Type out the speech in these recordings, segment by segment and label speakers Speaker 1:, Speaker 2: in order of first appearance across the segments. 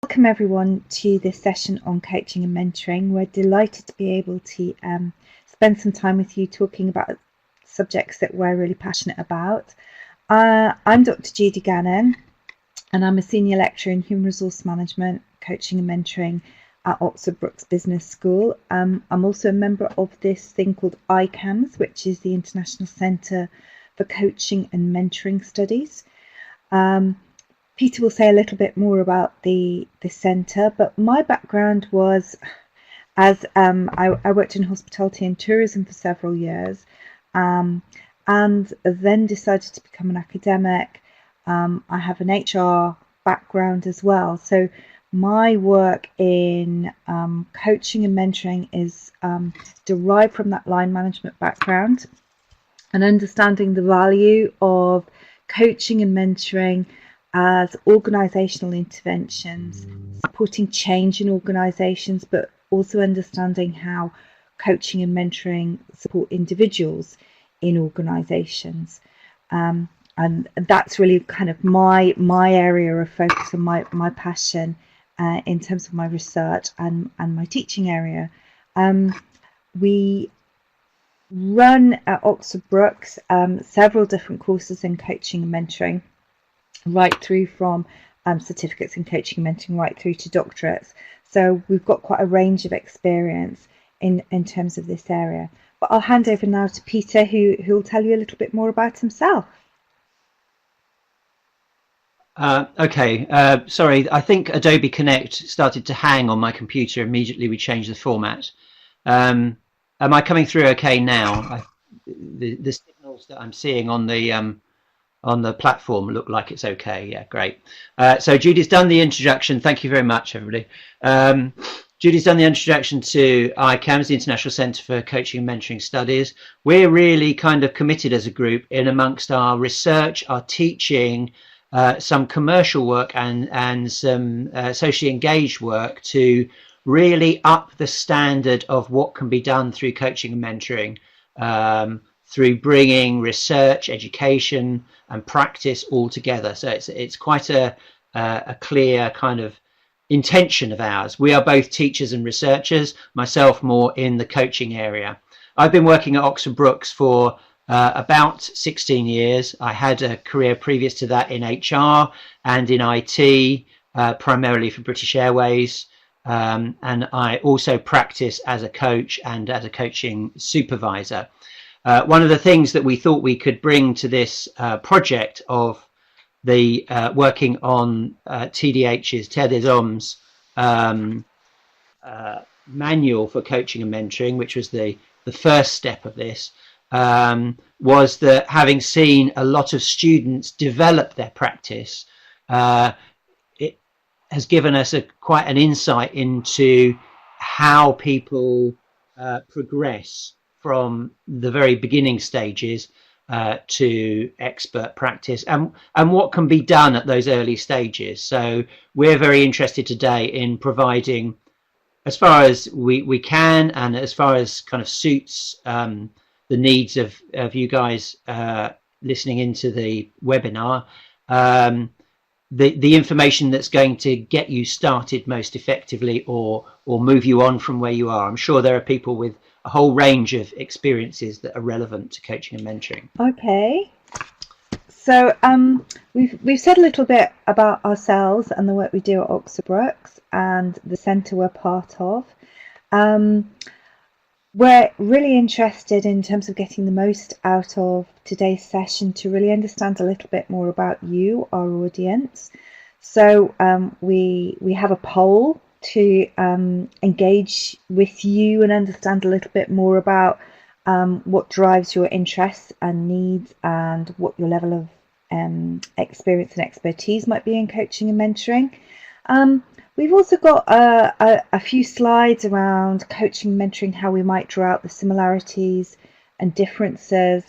Speaker 1: Welcome everyone to this session on coaching and mentoring. We're delighted to be able to spend some time with you talking about subjects that we're really passionate about. I'm Dr Judie Gannon, and I'm a senior lecturer in human resource management, coaching and mentoring at Oxford Brookes Business School. I'm also a member of this thing called ICAMS, which is the International Centre for Coaching and Mentoring Studies. Peter will say a little bit more about the centre, but my background was as I worked in hospitality and tourism for several years, and then decided to become an academic. I have an HR background as well, so my work in coaching and mentoring is derived from that line management background and understanding the value of coaching and mentoring as organisational interventions, supporting change in organisations, but also understanding how coaching and mentoring support individuals in organisations. And that's really kind of my area of focus and my passion in terms of my research and my teaching area. We run at Oxford Brookes several different courses in coaching and mentoring, right through from certificates in coaching and mentoring right through to doctorates. So we've got quite a range of experience in terms of this area. But I'll hand over now to Peter, who will tell you a little bit more about himself.
Speaker 2: Okay, sorry, I think Adobe Connect started to hang on my computer immediately we changed the format. Am I coming through okay now? The signals that I'm seeing on the platform look like it's okay. Yeah, great. So Judie's done the introduction. Thank you very much, everybody. Judie's done the introduction to ICAMS, the International Centre for Coaching and Mentoring Studies. We're really kind of committed as a group in amongst our research, our teaching, some commercial work and some socially engaged work to really up the standard of what can be done through coaching and mentoring, through bringing research, education and practice all together. So it's quite a clear kind of intention of ours. We are both teachers and researchers, myself more in the coaching area. I've been working at Oxford Brookes for about 16 years. I had a career previous to that in HR and in IT, primarily for British Airways. And I also practice as a coach and as a coaching supervisor. One of the things that we thought we could bring to this project of the working on Tdh's manual for coaching and mentoring, which was the first step of this, was that having seen a lot of students develop their practice, it has given us quite an insight into how people progress from the very beginning stages to expert practice and what can be done at those early stages. So we're very interested today in providing, as far as we can and as far as kind of suits the needs of you guys listening into the webinar, the information that's going to get you started most effectively or move you on from where you are. I'm sure there are people with a whole range of experiences that are relevant to coaching and mentoring.
Speaker 1: Okay, so we've said a little bit about ourselves and the work we do at Oxford Brookes and the centre we're part of. We're really interested in terms of getting the most out of today's session to really understand a little bit more about you, our audience. So we have a poll to engage with you and understand a little bit more about what drives your interests and needs and what your level of experience and expertise might be in coaching and mentoring. We've also got a few slides around coaching and mentoring, how we might draw out the similarities and differences.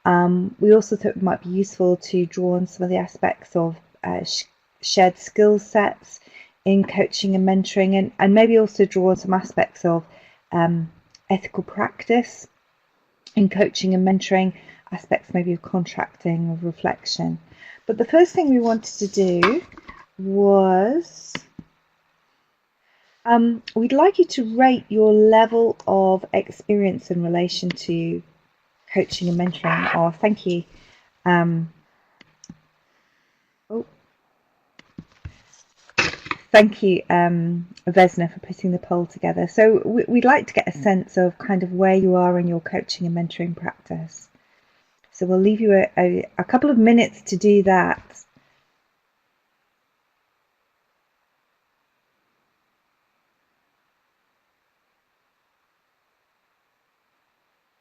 Speaker 1: We also thought it might be useful to draw on some of the aspects of shared skill sets in coaching and mentoring, and maybe also draw on some aspects of ethical practice in coaching and mentoring, aspects maybe of contracting, of reflection. But the first thing we wanted to do was We'd like you to rate your level of experience in relation to coaching and mentoring. Oh, thank you. Oh, thank you, Vesna, for putting the poll together. So we'd like to get a sense of kind of where you are in your coaching and mentoring practice. So we'll leave you a couple of minutes to do that.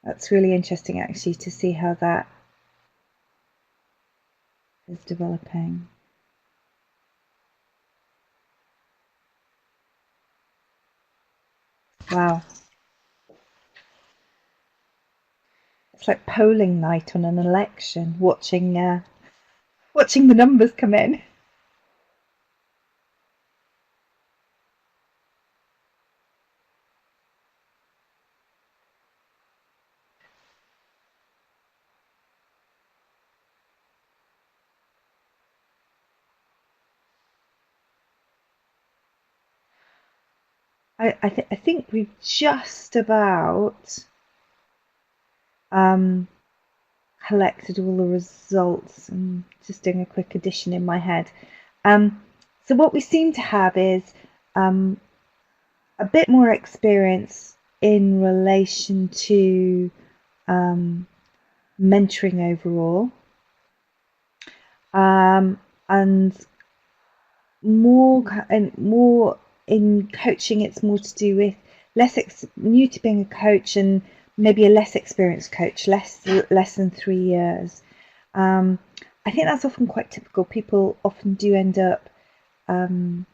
Speaker 1: That's really interesting, actually, to see how that is developing. Wow. It's like polling night on an election, watching the numbers come in. I think we've just about collected all the results. I'm just doing a quick addition in my head. So what we seem to have is a bit more experience in relation to mentoring overall, and more in coaching. It's more to do with new to being a coach and maybe a less experienced coach, less than 3 years. I think that's often quite typical. People often do end up coming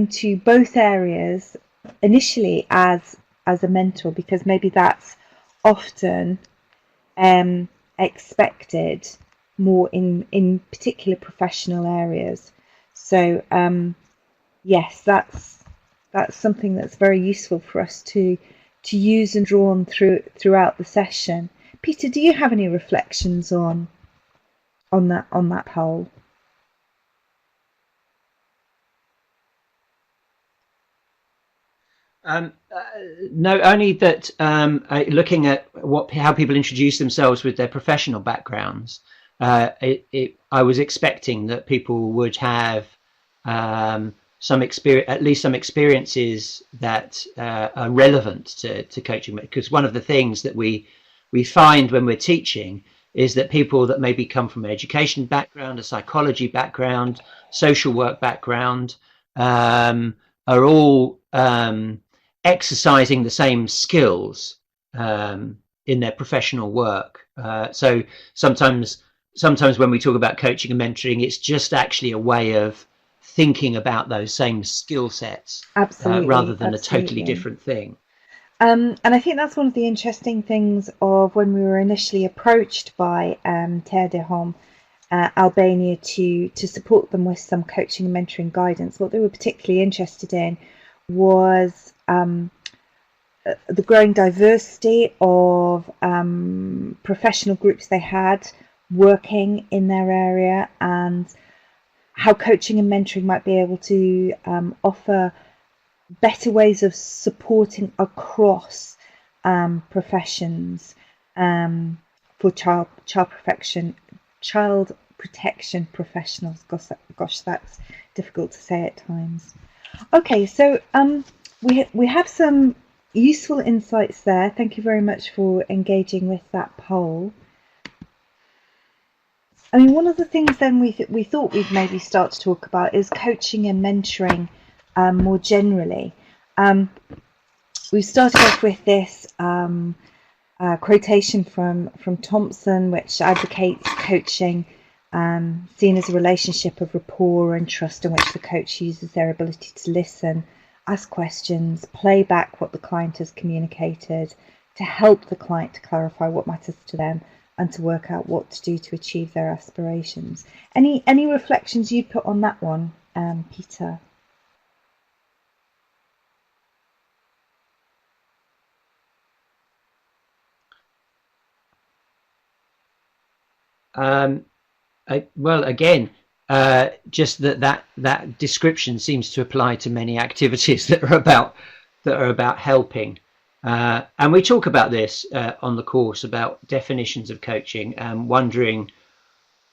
Speaker 1: to both areas initially as a mentor, because maybe that's often expected more in particular professional areas. So yes, that's something that's very useful for us to use and draw on throughout the session. Peter, do you have any reflections on that poll?
Speaker 2: No, only that looking at how people introduce themselves with their professional backgrounds, I was expecting that people would have some experience, at least some experiences that are relevant to coaching. Because one of the things that we find when we're teaching is that people that maybe come from an education background, a psychology background, social work background, are all exercising the same skills in their professional work. So sometimes when we talk about coaching and mentoring, it's just actually a way of thinking about those same skill sets, rather than a totally different thing.
Speaker 1: And I think that's one of the interesting things of when we were initially approached by Tdh Albania to support them with some coaching and mentoring guidance. What they were particularly interested in was the growing diversity of professional groups they had working in their area, and how coaching and mentoring might be able to offer better ways of supporting across professions for child protection professionals. Gosh, that's difficult to say at times. Okay, so we have some useful insights there. Thank you very much for engaging with that poll. I mean, one of the things then we thought we'd maybe start to talk about is coaching and mentoring more generally. We started off with this quotation from Thompson, which advocates coaching seen as a relationship of rapport and trust, in which the coach uses their ability to listen, ask questions, play back what the client has communicated, to help the client to clarify what matters to them, and to work out what to do to achieve their aspirations. Any reflections you put on that one, Peter?
Speaker 2: Well, again, just that description seems to apply to many activities that are about helping. And we talk about this on the course about definitions of coaching, wondering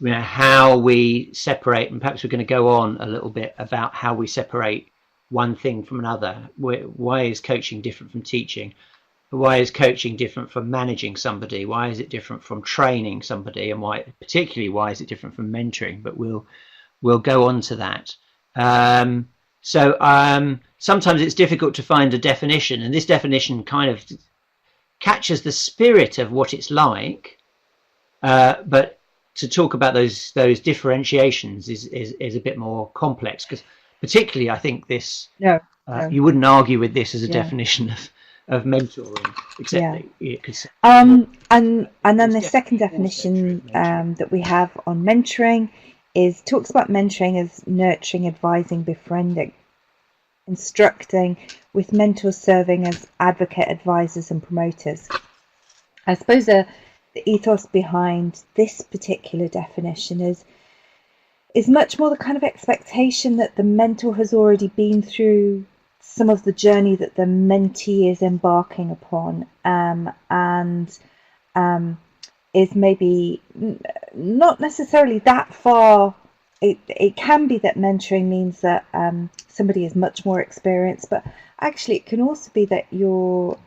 Speaker 2: how we separate, and perhaps we're going to go on a little bit about how we separate one thing from another. Why is coaching different from teaching? Why is coaching different from managing somebody? Why is it different from training somebody? And why is it different from mentoring? But we'll go on to that. So sometimes it's difficult to find a definition, and this definition kind of captures the spirit of what it's like, but to talk about those differentiations is a bit more complex, because particularly I think this you wouldn't argue with this as a definition of mentoring, except that it could say
Speaker 1: and then the second definition that we have on mentoring talks about mentoring as nurturing, advising, befriending, instructing, with mentors serving as advocate, advisors and promoters. I suppose the ethos behind this particular definition is much more the kind of expectation that the mentor has already been through some of the journey that the mentee is embarking upon, and is maybe not necessarily that far. It can be that mentoring means that somebody is much more experienced, but actually it can also be that you're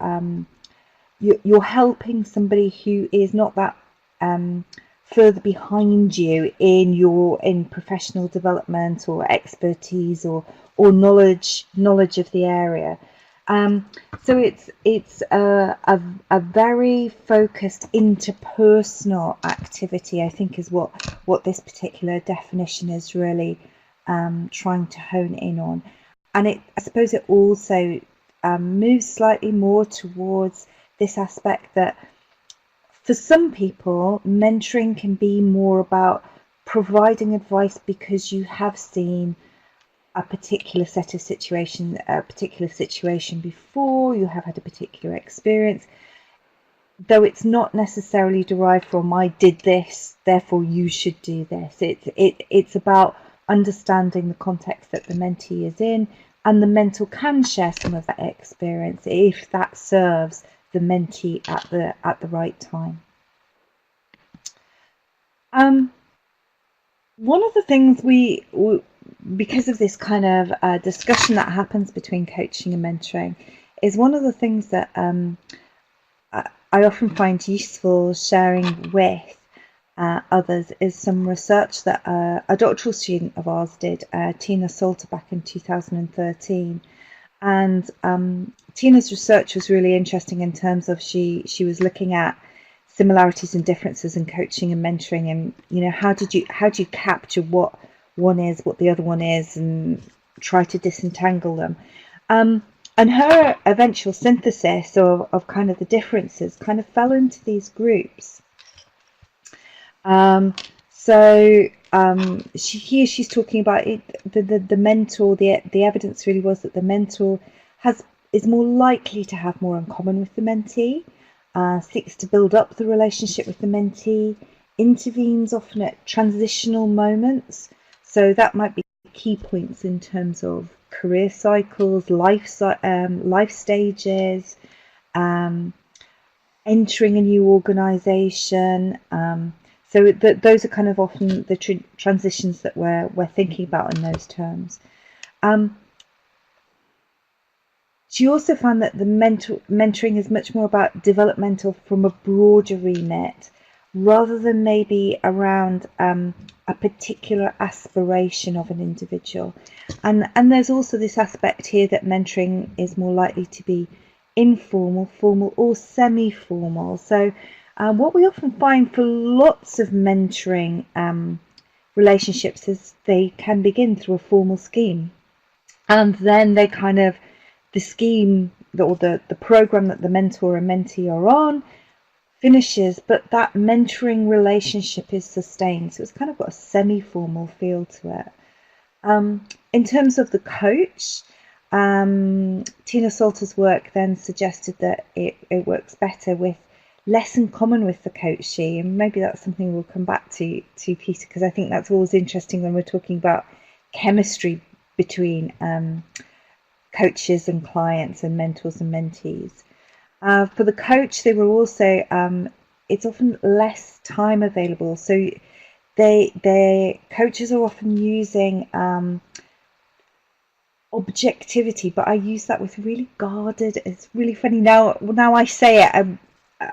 Speaker 1: helping somebody who is not that further behind you in professional development or expertise or knowledge of the area. So it's a very focused interpersonal activity, I think, is what this particular definition is really trying to hone in on. And I suppose it also moves slightly more towards this aspect that for some people, mentoring can be more about providing advice because you have seen a particular set of situation, a particular situation before, you have had a particular experience, though it's not necessarily derived from I did this, therefore you should do this. It's about understanding the context that the mentee is in, and the mentor can share some of that experience if that serves the mentee at the right time. One of the things because of this kind of discussion that happens between coaching and mentoring, is one of the things that I often find useful sharing with others is some research that a doctoral student of ours did, Tina Salter, back in 2013. And Tina's research was really interesting in terms of she was looking at similarities and differences in coaching and mentoring, and how do you capture what one is, what the other one is, and try to disentangle them. And her eventual synthesis of kind of the differences kind of fell into these groups. She's talking about it, the mentor. The evidence really was that the mentor is more likely to have more in common with the mentee, seeks to build up the relationship with the mentee, intervenes often at transitional moments. So that might be key points in terms of career cycles, life stages, entering a new organisation. So those are kind of often the transitions that we're thinking about in those terms. She also found that the mentoring is much more about developmental from a broader remit, rather than maybe around a particular aspiration of an individual. And there's also this aspect here that mentoring is more likely to be informal, formal or semi-formal. So what we often find for lots of mentoring relationships is they can begin through a formal scheme, and then they kind of, the scheme or the program that the mentor and mentee are on finishes, but that mentoring relationship is sustained. So it's kind of got a semi-formal feel to it. In terms of the coach, Tina Salter's work then suggested that it works better with less in common with the coachee, and maybe that's something we'll come back to Peter, because I think that's always interesting when we're talking about chemistry between coaches and clients and mentors and mentees. For the coach, they were also it's often less time available, so their coaches are often using objectivity, but I use that with really guarded. It's really funny now. I say it,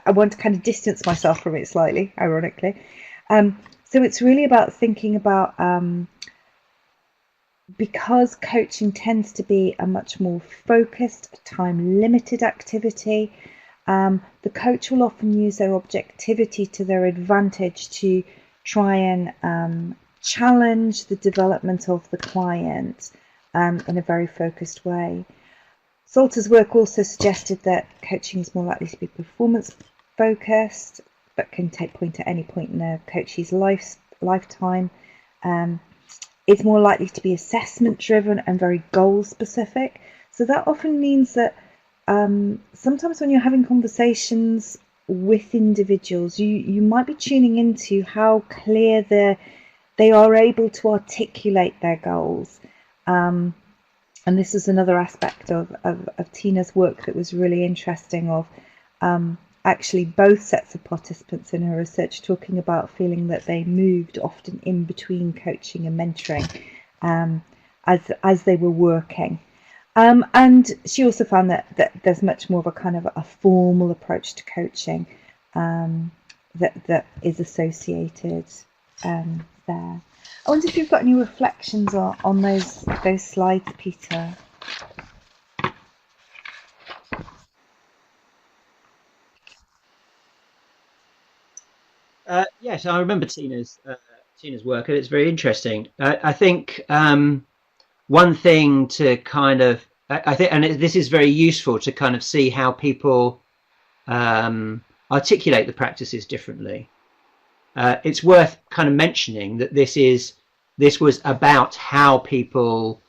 Speaker 1: I want to kind of distance myself from it slightly, ironically. So it's really about thinking about because coaching tends to be a much more focused, time-limited activity. The coach will often use their objectivity to their advantage to try and challenge the development of the client in a very focused way. Salter's work also suggested that coaching is more likely to be performance focused, but can take point at any point in a coachee's lifetime. It's more likely to be assessment driven and very goal specific. So that often means that sometimes when you're having conversations with individuals, you might be tuning into how clear they are able to articulate their goals. And this is another aspect of Tina's work that was really interesting, of actually both sets of participants in her research talking about feeling that they moved often in between coaching and mentoring as they were working. And she also found that there's much more of a kind of a formal approach to coaching that is associated there. I wonder if you've got any reflections on those slides, Peter.
Speaker 2: Yes, I remember Tina's work, and it's very interesting. I think one thing to kind of, I think, and this is very useful to kind of see how people articulate the practices differently. It's worth kind of mentioning that this was about how people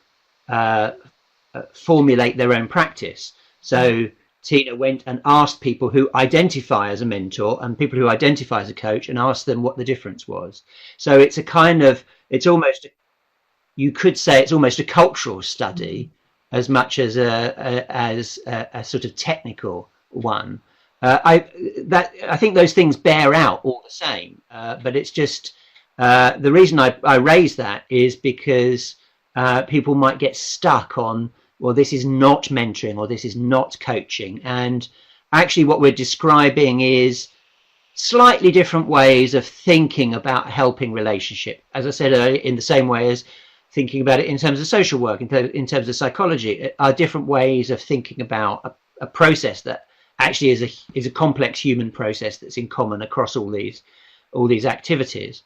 Speaker 2: formulate their own practice. So Tina went and asked people who identify as a mentor and people who identify as a coach, and asked them what the difference was. So it's a kind of, it's almost, you could say it's almost a cultural study as much as a sort of technical one. I think those things bear out all the same, but it's just the reason I raise that is because people might get stuck on, well, this is not mentoring or this is not coaching, and actually what we're describing is slightly different ways of thinking about helping relationship. As I said earlier, in the same way as thinking about it in terms of social work, in terms of psychology, are different ways of thinking about a process that actually is a complex human process that's in common across all these activities.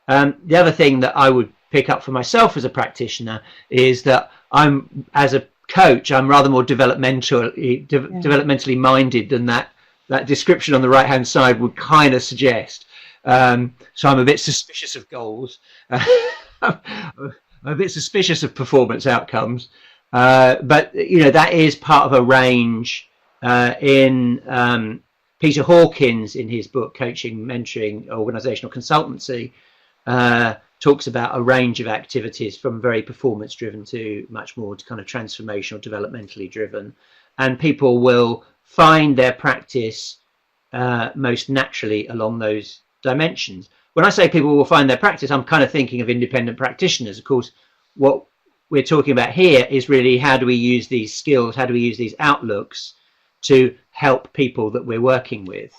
Speaker 2: The other thing that I would pick up for myself as a practitioner is that as a coach, I'm rather more developmentally minded than that description on the right hand side would kind of suggest. So I'm a bit suspicious of goals. I'm a bit suspicious of performance outcomes, but that is part of a range. In Peter Hawkins, in his book Coaching, Mentoring, Organizational Consultancy, talks about a range of activities from very performance driven to much more kind of transformational, developmentally driven, and people will find their practice most naturally along those dimensions. When I say people will find their practice, I'm kind of thinking of independent practitioners. Of course, what we're talking about here is really how do we use these skills, how do we use these outlooks to help people that we're working with.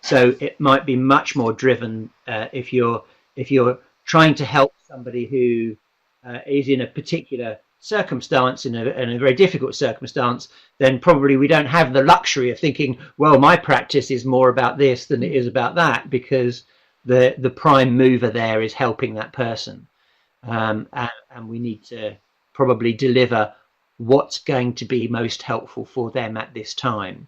Speaker 2: So it might be much more driven if you're trying to help somebody who is in a particular circumstance, in a very difficult circumstance, then probably we don't have the luxury of thinking, well, my practice is more about this than it is about that, because the prime mover there is helping that person, and we need to probably deliver what's going to be most helpful for them at this time.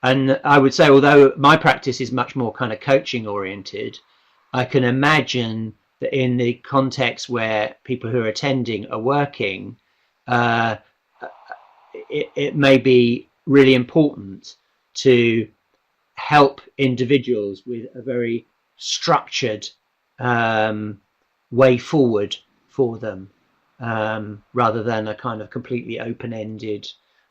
Speaker 2: And I would say, although my practice is much more kind of coaching oriented, I can imagine that in the context where people who are attending are working, it may be really important to help individuals with a very structured way forward for them, rather than a kind of completely open-ended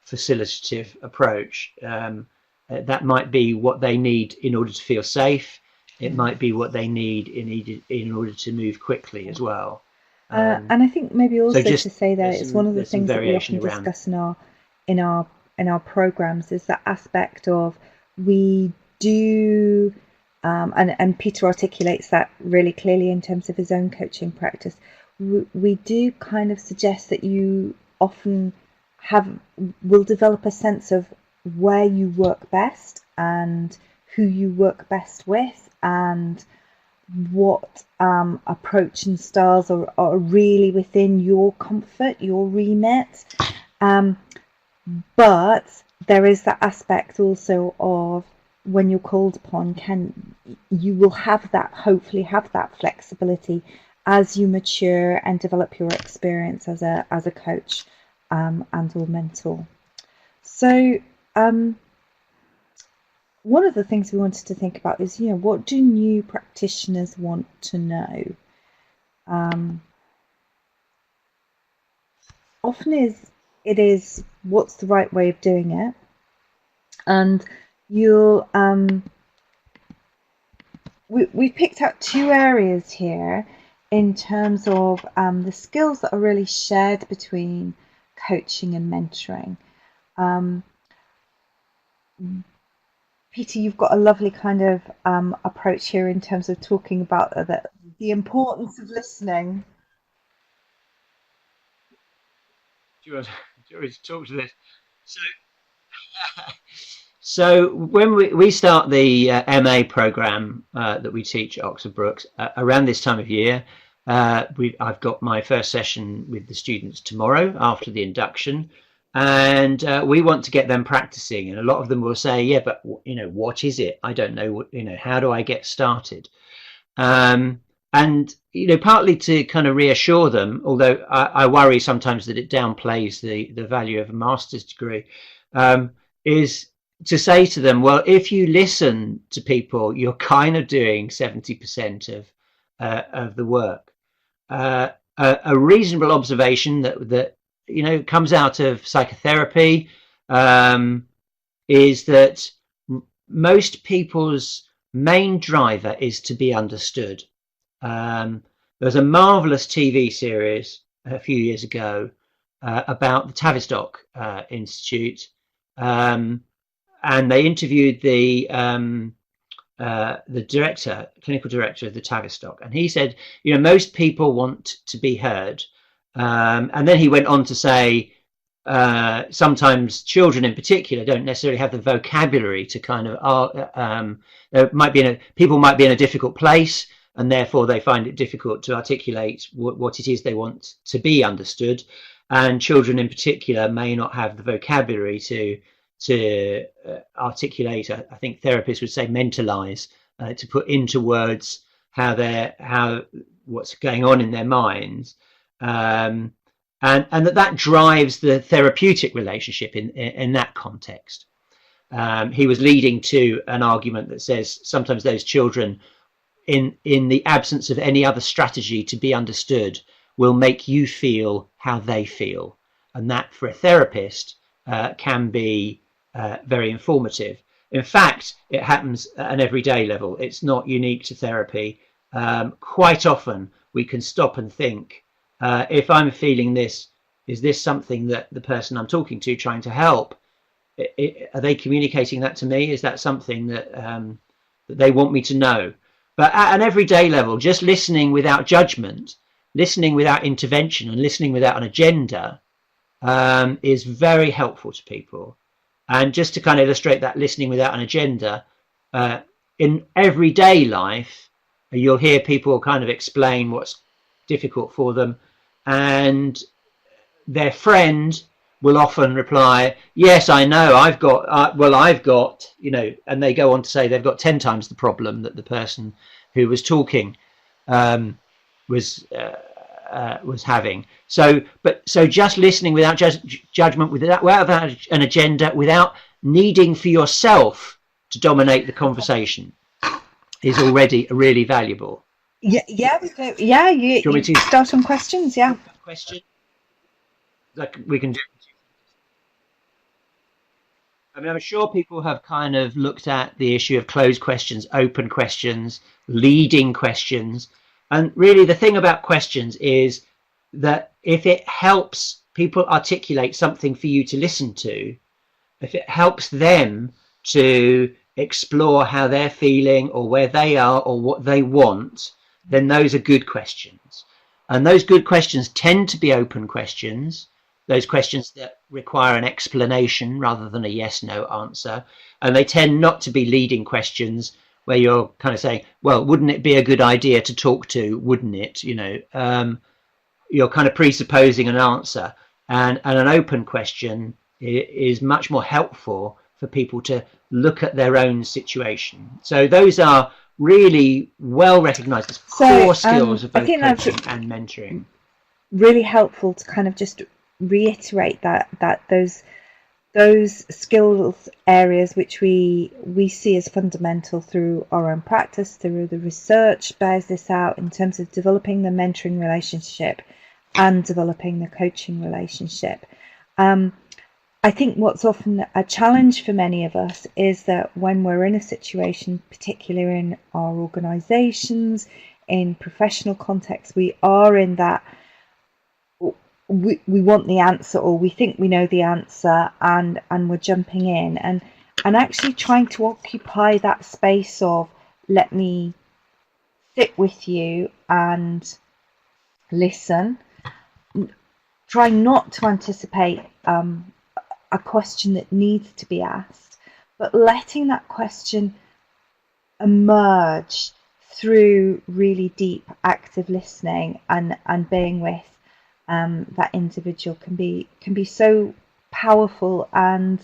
Speaker 2: facilitative approach. That might be what they need in order to feel safe. It might be what they need in order to move quickly as well.
Speaker 1: And I think maybe
Speaker 2: So
Speaker 1: also to
Speaker 2: just
Speaker 1: say that it's one of the
Speaker 2: there's some
Speaker 1: things that we
Speaker 2: variation
Speaker 1: often
Speaker 2: around.
Speaker 1: discuss in our programs is that aspect of we do, and Peter articulates that really clearly in terms of his own coaching practice. We do kind of suggest that you often will develop a sense of where you work best and who you work best with, and what approach and styles are really within your comfort, your remit. But there is that aspect also of when you're called upon, you will have that, hopefully have that flexibility as you mature and develop your experience as a coach and or mentor. So one of the things we wanted to think about is, what do new practitioners want to know? Often it is what's the right way of doing it, and we've picked out two areas here in terms of the skills that are really shared between coaching and mentoring. Peter, you've got a lovely kind of approach here in terms of talking about the importance of listening.
Speaker 2: Do you want to talk to this? So when we start the MA program that we teach at Oxford Brookes around this time of year, I've got my first session with the students tomorrow after the induction, and we want to get them practicing. And a lot of them will say, "Yeah, but what is it? I don't know. How do I get started?" And partly to kind of reassure them, although I worry sometimes that it downplays the value of a master's degree, is to say to them, well, if you listen to people, you're kind of doing 70% of the work. A reasonable observation that comes out of psychotherapy is that most people's main driver is to be understood. There was a marvelous TV series a few years ago about the Tavistock Institute, and they interviewed the clinical director of the Tavistock, and he said, most people want to be heard. And then he went on to say, sometimes children in particular don't necessarily have the vocabulary to kind of, people might be in a difficult place, and therefore they find it difficult to articulate what it is they want to be understood. And children in particular may not have the vocabulary to articulate, I think therapists would say mentalize, to put into words what's going on in their minds, and that drives the therapeutic relationship in that context. He was leading to an argument that says sometimes those children, in the absence of any other strategy to be understood, will make you feel how they feel, and that for a therapist can be very informative. In fact, it happens at an everyday level. It's not unique to therapy. Quite often we can stop and think, if I'm feeling this, is this something that the person I'm talking to, trying to help, are they communicating that to me? Is that something that they want me to know? But at an everyday level, just listening without judgment, listening without intervention, and listening without an agenda is very helpful to people. And just to kind of illustrate that listening without an agenda, in everyday life, you'll hear people kind of explain what's difficult for them, and their friend will often reply, yes, I know, I've got, and they go on to say they've got 10 times the problem that the person who was talking was having. So just listening without judgment, without an agenda, without needing for yourself to dominate the conversation is already really valuable.
Speaker 1: Yeah, we do. Yeah, you
Speaker 2: Do you want me to
Speaker 1: start on questions? Yeah.
Speaker 2: question? Like we can do. I mean, I'm sure people have kind of looked at the issue of closed questions, open questions, leading questions. And really, the thing about questions is that if it helps people articulate something for you to listen to, if it helps them to explore how they're feeling or where they are or what they want, then those are good questions. And those good questions tend to be open questions, those questions that require an explanation rather than a yes no answer. And they tend not to be leading questions where you're kind of saying, well, wouldn't it be a good idea to talk to, wouldn't it? You're kind of presupposing an answer. And an open question is much more helpful for people to look at their own situation. So those are really well recognized as core skills of both coaching and mentoring.
Speaker 1: Really helpful to kind of just reiterate that those skills areas which we see as fundamental through our own practice, through the research bears this out in terms of developing the mentoring relationship and developing the coaching relationship. I think what's often a challenge for many of us is that when we're in a situation, particularly in our organisations, in professional contexts, we are in that we want the answer, or we think we know the answer, and we're jumping in and actually trying to occupy that space of let me sit with you and listen, trying not to anticipate a question that needs to be asked, but letting that question emerge through really deep active listening and being with that individual can be so powerful and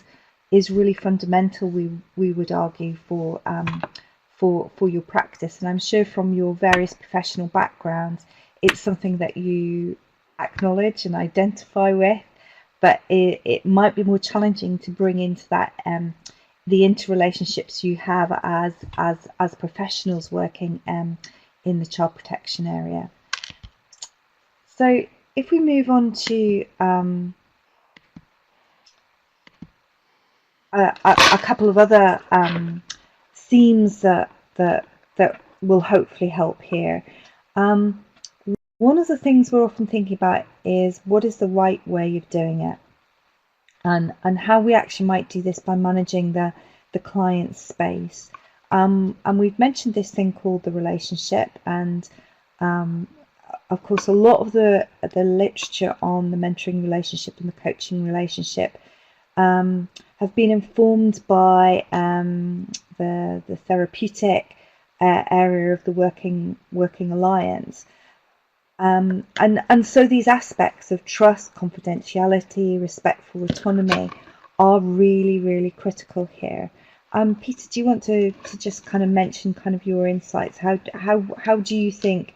Speaker 1: is really fundamental, we would argue, for your practice. And I'm sure from your various professional backgrounds it's something that you acknowledge and identify with, but it might be more challenging to bring into that the interrelationships you have as professionals working in the child protection area. So if we move on to a couple of other themes that will hopefully help here. One of the things we're often thinking about is what is the right way of doing it, and how we actually might do this by managing the client's space. And we've mentioned this thing called the relationship, and of course a lot of the literature on the mentoring relationship and the coaching relationship have been informed by the therapeutic area of the working alliance. And so these aspects of trust, confidentiality, respectful autonomy are really, really critical here. Peter, do you want to just kind of mention kind of your insights? How do you think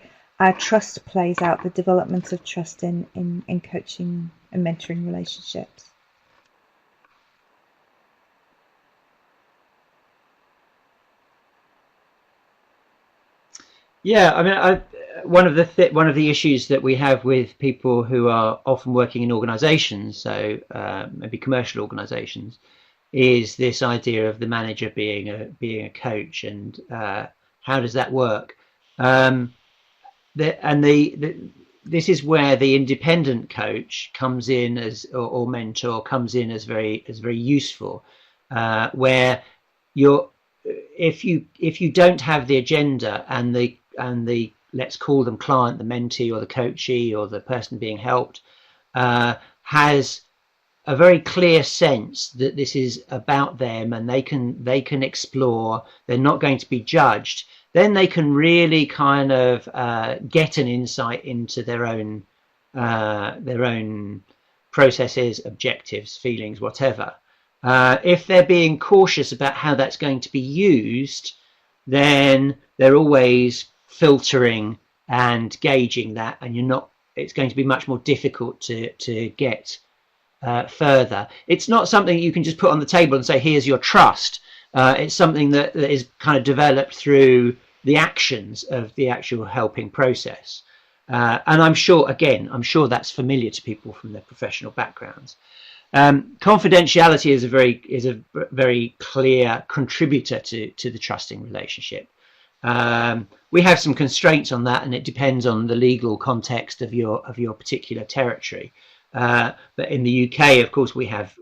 Speaker 1: trust plays out, the development of trust in coaching and mentoring relationships?
Speaker 2: Yeah, I mean, one of the issues that we have with people who are often working in organisations, so maybe commercial organisations, is this idea of the manager being a coach, and how does that work? This is where the independent coach comes in as or mentor comes in as very useful, where if you don't have the agenda and the let's call them client, the mentee or the coachee or the person being helped has a very clear sense that this is about them and they can explore, they're not going to be judged, then they can really kind of get an insight into their own processes, objectives, feelings, whatever. If they're being cautious about how that's going to be used, then they're always filtering and gauging that, and it's going to be much more difficult to get further. It's not something you can just put on the table and say, here's your trust, It's something that is kind of developed through the actions of the actual helping process. And I'm sure that's familiar to people from their professional backgrounds. Confidentiality is a very clear contributor to the trusting relationship. We have some constraints on that, and it depends on the legal context of your particular territory. But in the UK, of course, we have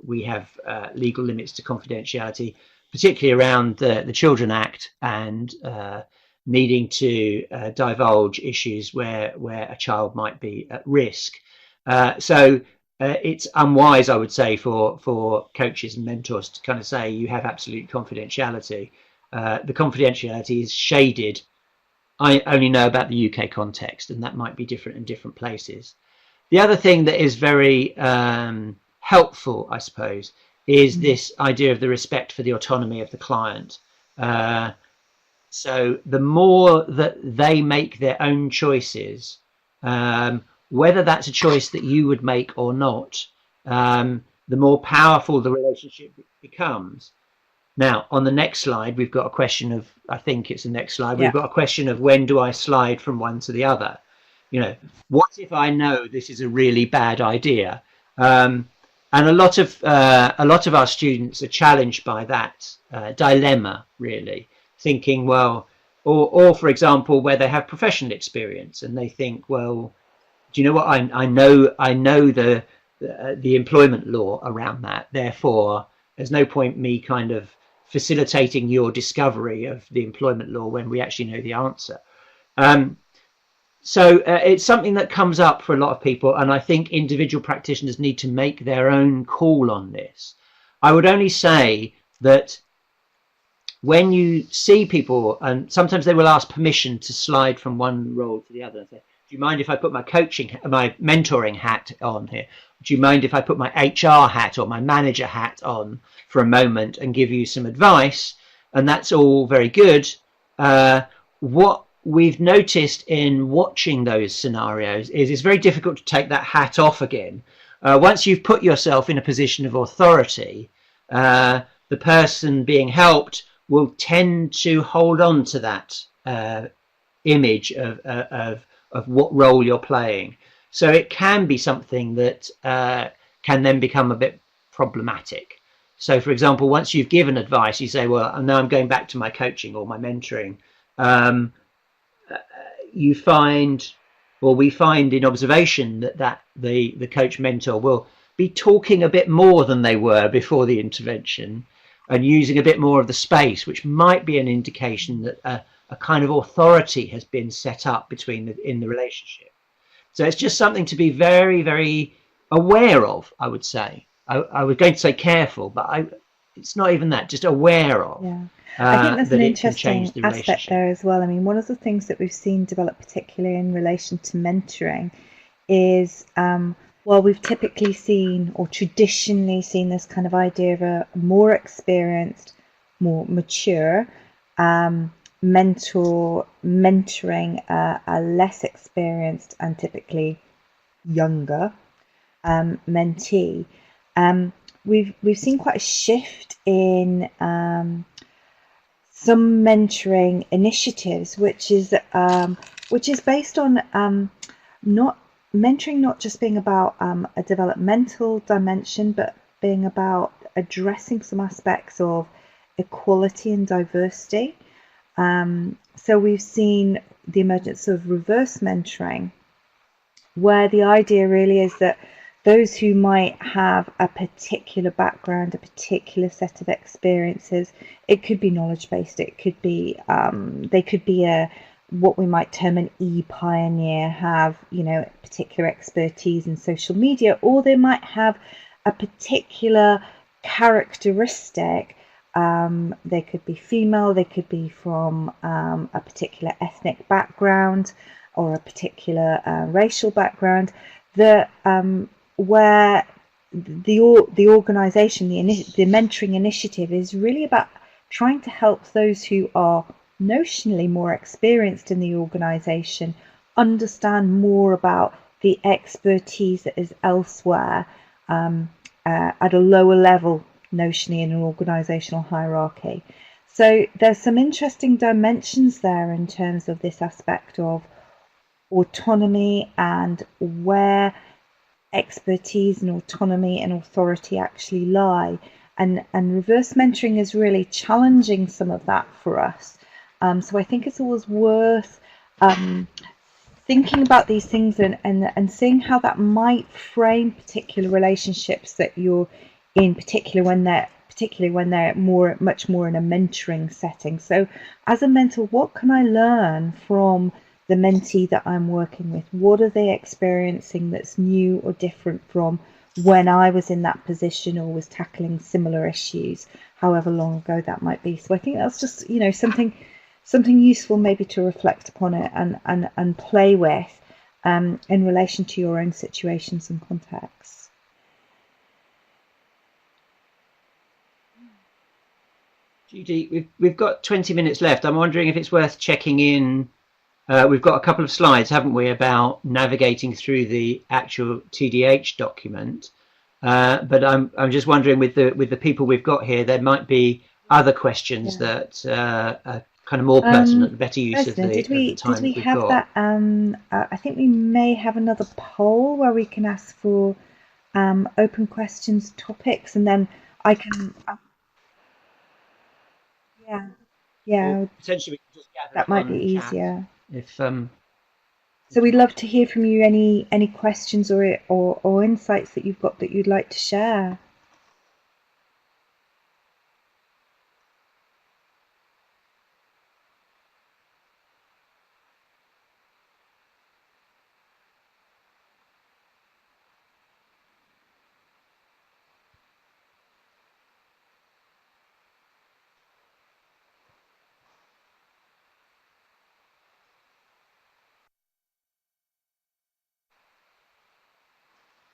Speaker 2: legal limits to confidentiality, particularly around the Children Act and needing to divulge issues where a child might be at risk. So it's unwise, I would say, for coaches and mentors to kind of say you have absolute confidentiality. The confidentiality is shaded. I only know about the UK context, and that might be different in different places. The other thing that is very helpful, I suppose, is this idea of the respect for the autonomy of the client. So the more that they make their own choices, whether that's a choice that you would make or not, the more powerful the relationship becomes. Now, on the next slide, we've got a question of, I think it's the next slide, we've got a question of when do I slide from one to the other? What if I know this is a really bad idea? And a lot of our students are challenged by that dilemma, really, thinking, well, or for example, where they have professional experience and they think, well, do you know what? I know the employment law around that. Therefore, there's no point me kind of facilitating your discovery of the employment law when we actually know the answer. So it's something that comes up for a lot of people, and I think individual practitioners need to make their own call on this. I would only say that when you see people, and sometimes they will ask permission to slide from one role to the other, and say, do you mind if I put my mentoring hat on here? Do you mind if I put my HR hat or my manager hat on for a moment and give you some advice? And that's all very good. What we've noticed in watching those scenarios is it's very difficult to take that hat off again. Once you've put yourself in a position of authority, the person being helped will tend to hold on to that image of what role you're playing. So it can be something that can then become a bit problematic. So, for example, once you've given advice, you say, well, now I'm going back to my coaching or my mentoring. You find, or we find in observation that the coach mentor will be talking a bit more than they were before the intervention and using a bit more of the space, which might be an indication that a kind of authority has been set up in the relationship. So it's just something to be very, very aware of, I would say. I was going to say careful, but it's not even that, just aware of.
Speaker 1: Yeah. I think that's an interesting aspect there as well. I mean, one of the things that we've seen develop, particularly in relation to mentoring, is while we've typically seen or traditionally seen this kind of idea of a more experienced, more mature mentor mentoring a less experienced and typically younger mentee, we've seen quite a shift in some mentoring initiatives, which is based on not just being about a developmental dimension, but being about addressing some aspects of equality and diversity. So we've seen the emergence of reverse mentoring, where the idea really is that those who might have a particular background, a particular set of experiences, it could be knowledge-based, it could be they could be what we might term an e-pioneer, have particular expertise in social media, or they might have a particular characteristic. They could be female, they could be from a particular ethnic background or a particular racial background, that where the organisation, the mentoring initiative is really about trying to help those who are notionally more experienced in the organisation understand more about the expertise that is elsewhere at a lower level notionally in an organisational hierarchy. So there's some interesting dimensions there in terms of this aspect of autonomy and where expertise and autonomy and authority actually lie. And reverse mentoring is really challenging some of that for us. So I think it's always worth thinking about these things and seeing how that might frame particular relationships that you're in, particularly when they're much more in a mentoring setting. So as a mentor, what can I learn from the mentee that I'm working with? What are they experiencing that's new or different from when I was in that position or was tackling similar issues, however long ago that might be? So I think that's just, something useful maybe to reflect upon it and play with in relation to your own situations and contexts.
Speaker 2: Judy, we've got 20 minutes left. I'm wondering if it's worth checking in. We've got a couple of slides, haven't we, about navigating through the actual Tdh document. But I'm just wondering, with the people we've got here, there might be other questions that are kind of more pertinent, better use of the time
Speaker 1: did we
Speaker 2: we've
Speaker 1: have
Speaker 2: got.
Speaker 1: That? I think we may have another poll where we can ask for open questions topics, and then I can. Yeah,
Speaker 2: Potentially we can just gather
Speaker 1: that
Speaker 2: it
Speaker 1: might be
Speaker 2: on chat
Speaker 1: easier.
Speaker 2: if
Speaker 1: So we'd love to hear from you. Any questions or insights that you've got that you'd like to share.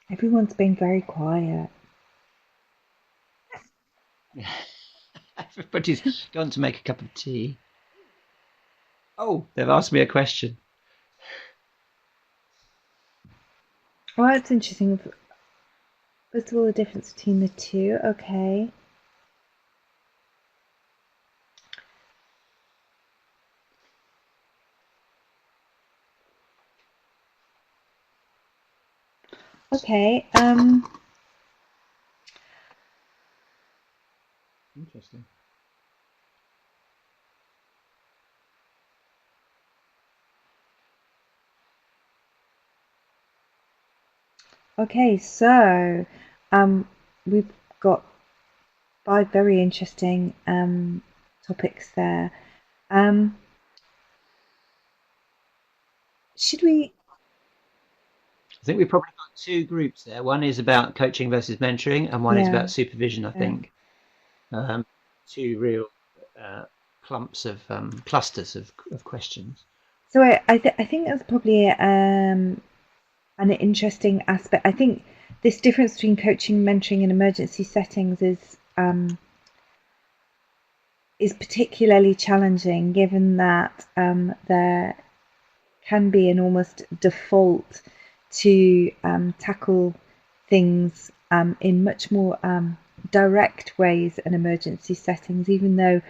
Speaker 1: Everyone's been very quiet.
Speaker 2: Everybody's gone to make a cup of tea. Oh, they've asked me a question.
Speaker 1: Well, that's interesting. First of all, the difference between the two. Okay. Okay.
Speaker 2: Interesting.
Speaker 1: Okay, so we've got 5 very interesting topics there. Should we?
Speaker 2: I think we've probably got 2 groups there. One is about coaching versus mentoring, and one is
Speaker 1: Yeah,
Speaker 2: about supervision, I
Speaker 1: yeah.
Speaker 2: think. 2 real clusters of questions.
Speaker 1: So I think that's probably an interesting aspect. I think this difference between coaching, mentoring, and emergency settings is particularly challenging, given that there can be an almost default to tackle things in much more direct ways in emergency settings, even though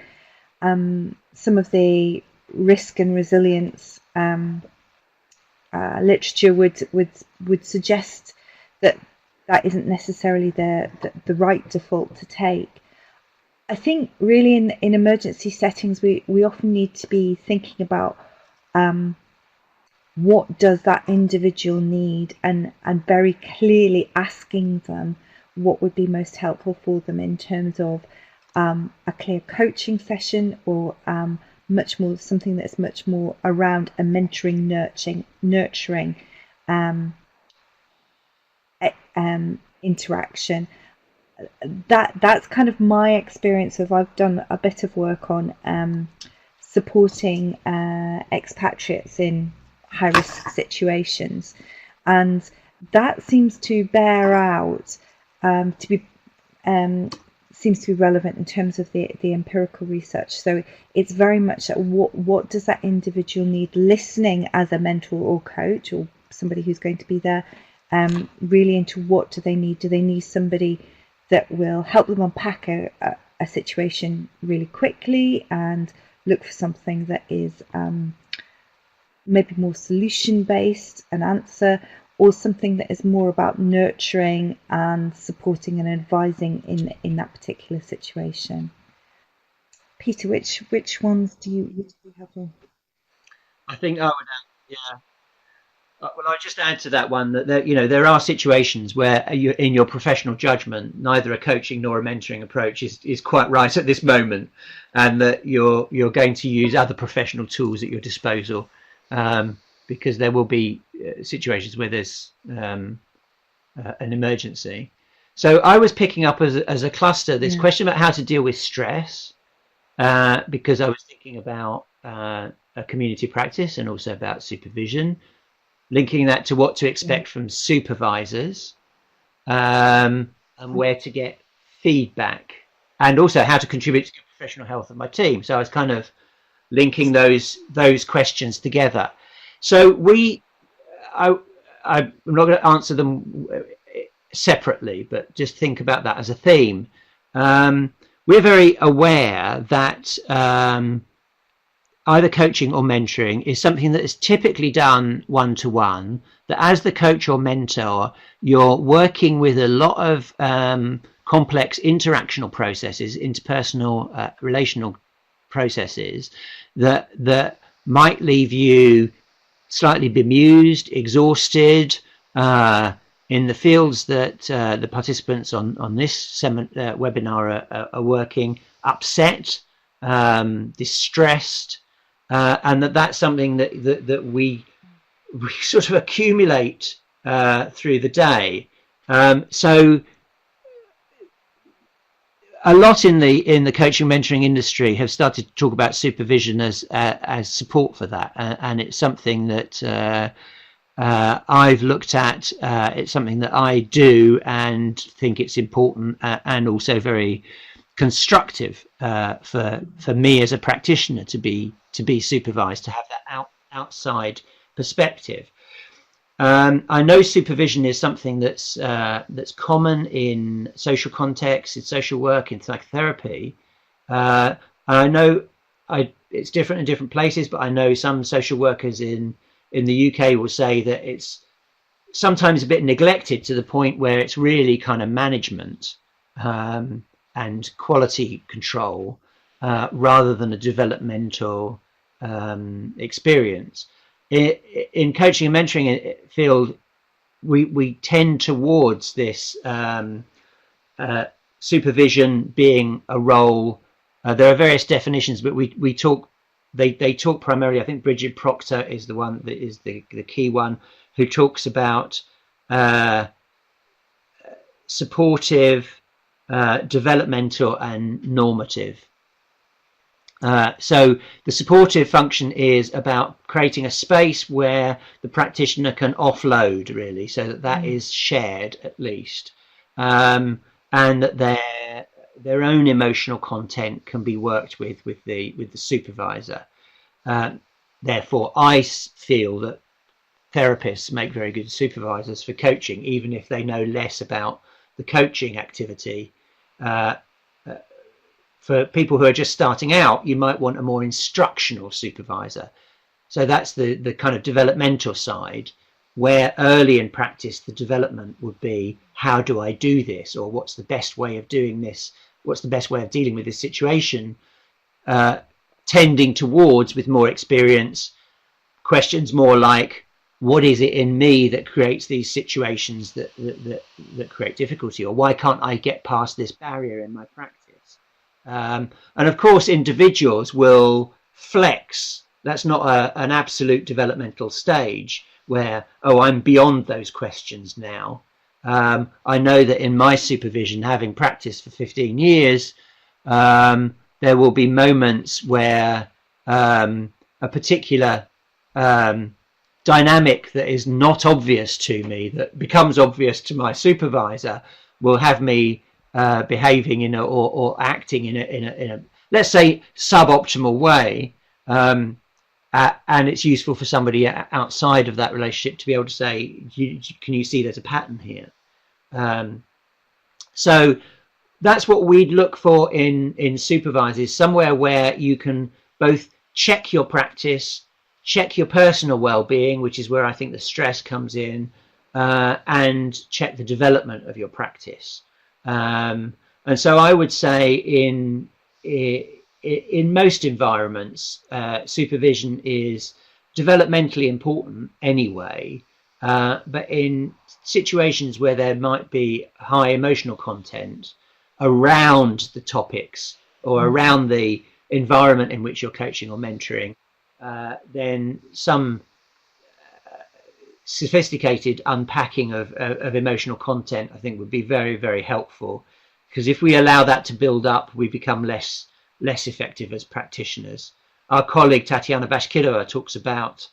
Speaker 1: some of the risk and resilience literature would suggest that that isn't necessarily the right default to take. I think really in emergency settings we often need to be thinking about what does that individual need, and very clearly asking them what would be most helpful for them in terms of a clear coaching session, or much more something that's much more around a mentoring, nurturing interaction. That's kind of my experience of. I've done a bit of work on supporting expatriates in high risk situations, and that seems to bear out to be seems to be relevant in terms of the empirical research. So it's very much what does that individual need, listening as a mentor or coach or somebody who's going to be there really into what do they need. Do they need somebody that will help them unpack a situation really quickly and look for something that is maybe more solution based, an answer, or something that is more about nurturing and supporting and advising in that particular situation. Peter, which ones do you have?
Speaker 2: I think I would add, yeah. Well, I just add to that one that there are situations where in your professional judgment, neither a coaching nor a mentoring approach is quite right at this moment, and that you're going to use other professional tools at your disposal, because there will be situations where there's an emergency. So I was picking up as a cluster this question about how to deal with stress, because I was thinking about a community practice and also about supervision, linking that to what to expect from supervisors, and where to get feedback, and also how to contribute to the professional health of my team. So I was kind of linking those questions together. So I'm not going to answer them separately, but just think about that as a theme. We're very aware that either coaching or mentoring is something that is typically done one-to-one, that as the coach or mentor, you're working with a lot of complex interactional processes, interpersonal relational processes that might leave you slightly bemused, exhausted, in the fields that the participants on this webinar are working, upset, distressed, and that's something that we sort of accumulate through the day. So a lot in the coaching mentoring industry have started to talk about supervision as support for that, and it's something that I've looked at. It's something that I do and think it's important, and also very constructive for me as a practitioner to be supervised, to have that outside perspective. I know supervision is something that's common in social contexts, in social work, in psychotherapy. And I know it's different in different places, but I know some social workers in the UK will say that it's sometimes a bit neglected to the point where it's really kind of management and quality control rather than a developmental experience. In coaching and mentoring field, we tend towards this supervision being a role. There are various definitions, but we talk. They talk primarily. I think Bridget Proctor is the one that is the key one, who talks about supportive, developmental, and normative. So the supportive function is about creating a space where the practitioner can offload, really, so that is shared at least, and that their own emotional content can be worked with the supervisor. Therefore, I feel that therapists make very good supervisors for coaching, even if they know less about the coaching activity. For people who are just starting out, you might want a more instructional supervisor. So that's the kind of developmental side, where early in practice the development would be, how do I do this, or what's the best way of doing this, what's the best way of dealing with this situation, tending towards, with more experience, questions more like, what is it in me that creates these situations that create difficulty, or why can't I get past this barrier in my practice? And of course, individuals will flex. That's not an absolute developmental stage where, oh, I'm beyond those questions now. I know that in my supervision, having practiced for 15 years, there will be moments where a particular dynamic that is not obvious to me, that becomes obvious to my supervisor, will have me behaving or acting in a let's say suboptimal way, and it's useful for somebody outside of that relationship to be able to say, can you see there's a pattern here? So that's what we'd look for in supervisors, somewhere where you can both check your practice, check your personal well-being, which is where I think the stress comes in, and check the development of your practice. And so I would say in most environments, supervision is developmentally important anyway, but in situations where there might be high emotional content around the topics or around the environment in which you're coaching or mentoring, then some sophisticated unpacking of emotional content, I think, would be very, very helpful. Because if we allow that to build up, we become less effective as practitioners. Our colleague Tatiana Bashkirova talks about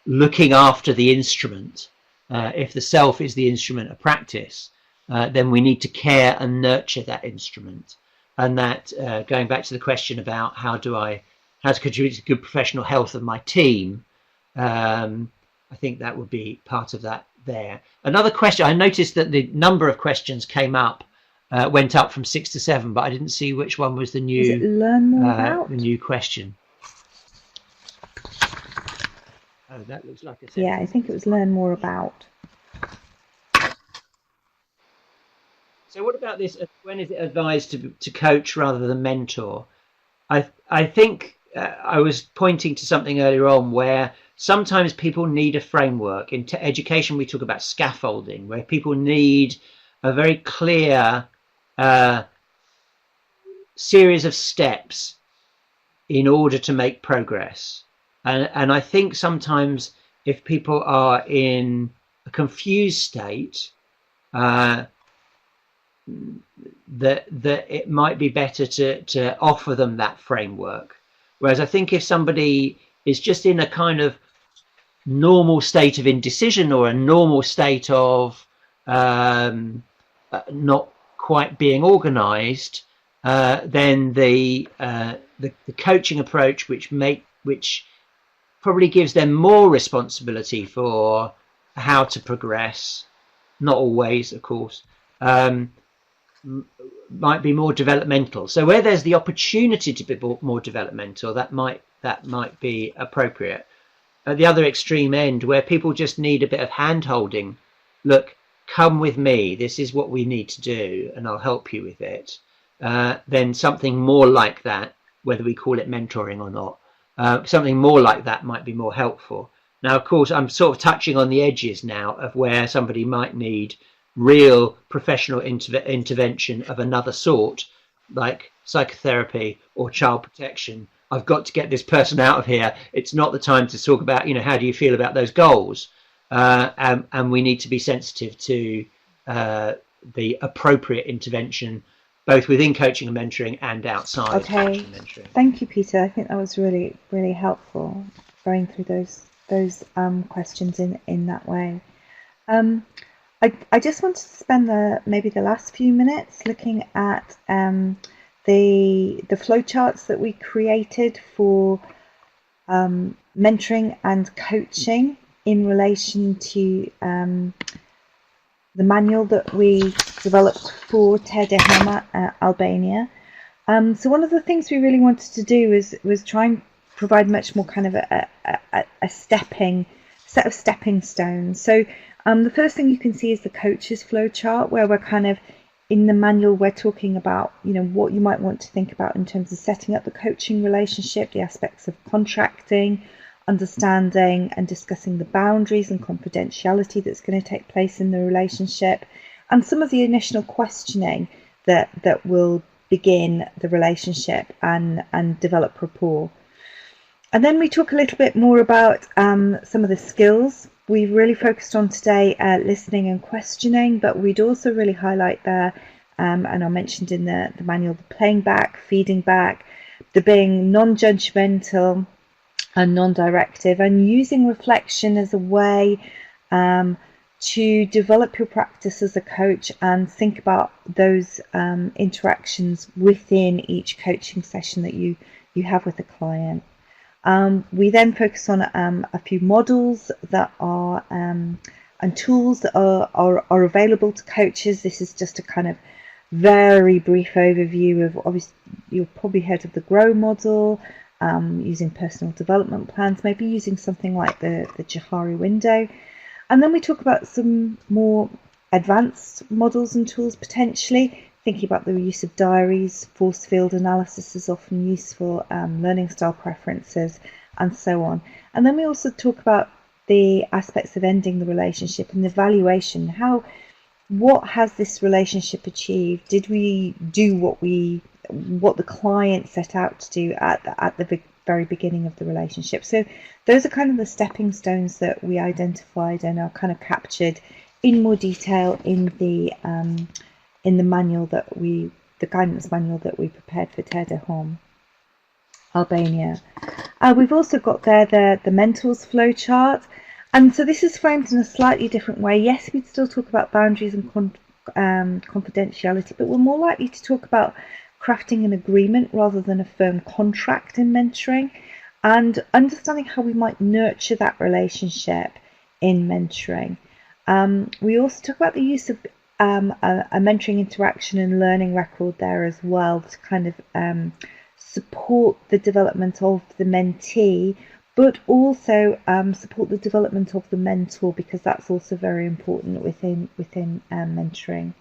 Speaker 2: looking after the instrument. If the self is the instrument of practice, then we need to care and nurture that instrument. And that, going back to the question about how to contribute to good professional health of my team, I think that would be part of that there. Another question, I noticed that the number of questions went up from 6 to 7, but I didn't see which one was the new,
Speaker 1: Is it learn more about?
Speaker 2: The new question. Oh, that looks like a sentence.
Speaker 1: Yeah, I think it was learn more about.
Speaker 2: So what about this? When is it advised to coach rather than mentor? I think I was pointing to something earlier on where sometimes people need a framework. In education, we talk about scaffolding, where people need a very clear series of steps in order to make progress. And I think sometimes if people are in a confused state, that it might be better to offer them that framework. Whereas I think if somebody is just in a kind of normal state of indecision or a normal state of not quite being organized, then the coaching approach, which probably gives them more responsibility for how to progress, not always, of course, might be more developmental. So where there's the opportunity to be more developmental, that might be appropriate. At the other extreme end, where people just need a bit of hand holding, look, come with me, this is what we need to do, and I'll help you with it, then something more like that, whether we call it mentoring or not, something more like that might be more helpful. Now, of course, I'm sort of touching on the edges now of where somebody might need real professional intervention of another sort, like psychotherapy or child protection. I've got to get this person out of here. It's not the time to talk about, how do you feel about those goals? And we need to be sensitive to the appropriate intervention, both within coaching and mentoring and outside coaching and mentoring.
Speaker 1: Thank you, Peter. I think that was really, really helpful, going through those questions in that way. I just wanted to spend maybe the last few minutes looking at the flowcharts that we created for mentoring and coaching in relation to the manual that we developed for Tdh Albania. So one of the things we really wanted to do was try and provide much more kind of a set of stepping stones. So the first thing you can see is the coach's flowchart, where we're kind of in the manual, we're talking about, what you might want to think about in terms of setting up the coaching relationship, the aspects of contracting, understanding and discussing the boundaries and confidentiality that's going to take place in the relationship, and some of the initial questioning that will begin the relationship and develop rapport. And then we talk a little bit more about some of the skills. We've really focused on today listening and questioning, but we'd also really highlight there, and I mentioned in the manual, the playing back, feeding back, the being non-judgmental and non-directive, and using reflection as a way to develop your practice as a coach and think about those interactions within each coaching session that you have with the client. We then focus on a few models that are and tools that are available to coaches. This is just to kind of very brief overview of, obviously, you've probably heard of the GROW model, using personal development plans, maybe using something like the Johari window. And then we talk about some more advanced models and tools, potentially thinking about the use of diaries. Force field analysis is often useful, learning style preferences, and so on. And then we also talk about the aspects of ending the relationship and the evaluation. What has this relationship achieved? Did we do what the client set out to do at the very beginning of the relationship? So those are kind of the stepping stones that we identified and are kind of captured in more detail in the manual the guidance manual that we prepared for Tdh Albania. We've also got there the mentors flowchart. And so this is framed in a slightly different way. Yes, we'd still talk about boundaries and confidentiality, but we're more likely to talk about crafting an agreement rather than a firm contract in mentoring, and understanding how we might nurture that relationship in mentoring. We also talk about the use of a mentoring interaction and learning record there as well, to kind of support the development of the mentee, but also support the development of the mentor, because that's also very important within mentoring.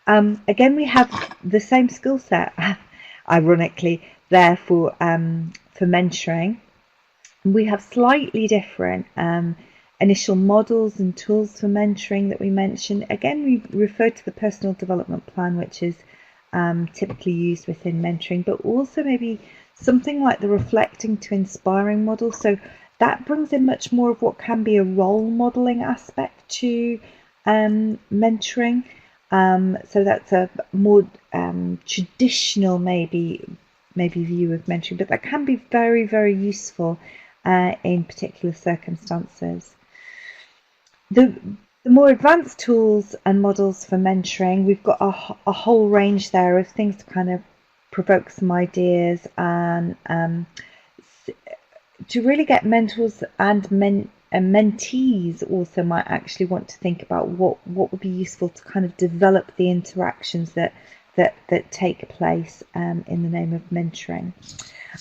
Speaker 1: Again, we have the same skill set, ironically, there for mentoring. We have slightly different initial models and tools for mentoring that we mentioned. Again, we refer to the personal development plan, which is typically used within mentoring, but also maybe something like the reflecting to inspiring model. So that brings in much more of what can be a role modeling aspect to mentoring. So that's a more traditional maybe view of mentoring, but that can be very, very useful in particular circumstances. The more advanced tools and models for mentoring, we've got a whole range there of things to kind of provoke some ideas, and to really get mentors and mentees also might actually want to think about what would be useful to kind of develop the interactions that take place in the name of mentoring.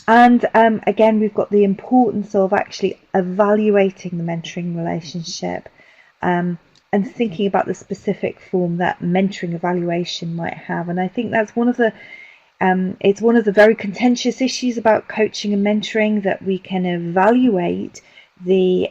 Speaker 1: And again, we've got the importance of actually evaluating the mentoring relationship, and thinking about the specific form that mentoring evaluation might have. And I think that's one of the it's one of the very contentious issues about coaching and mentoring, that we can evaluate the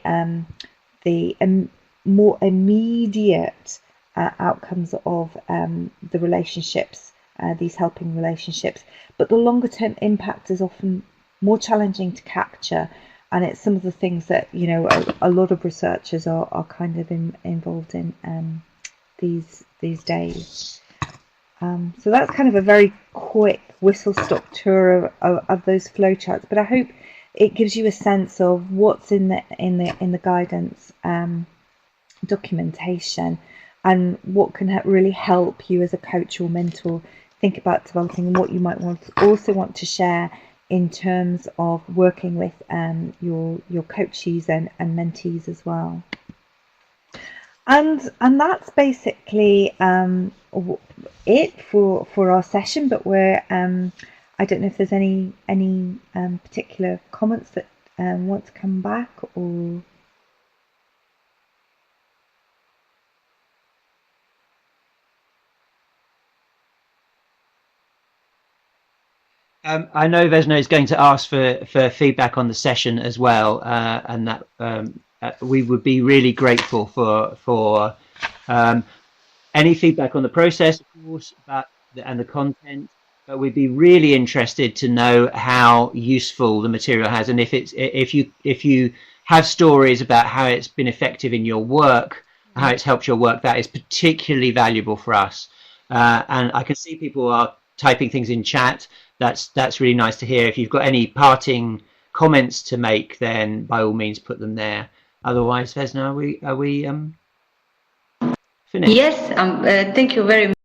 Speaker 1: more immediate outcomes of the relationships, these helping relationships, but the longer term impact is often more challenging to capture, and it's some of the things that a lot of researchers are kind of involved in these days. So that's kind of a very quick whistle-stop tour of those flowcharts, but I hope it gives you a sense of what's in the guidance documentation, and what can really help you as a coach or mentor think about developing, and what you might also want to share in terms of working with your coachees and mentees as well. And that's basically it for our session. But we're I don't know if there's any particular comments that want to come back, or.
Speaker 2: I know Vesna is going to ask for feedback on the session as well, and that we would be really grateful for any feedback on the process, of course, and the content. But we'd be really interested to know how useful the material has, and if you have stories about how it's been effective in your work, how it's helped your work, that is particularly valuable for us. And I can see people are typing things in chat. That's really nice to hear. If you've got any parting comments to make, then by all means put them there. Otherwise, Vesna, are we finished?
Speaker 3: Yes, thank you very much.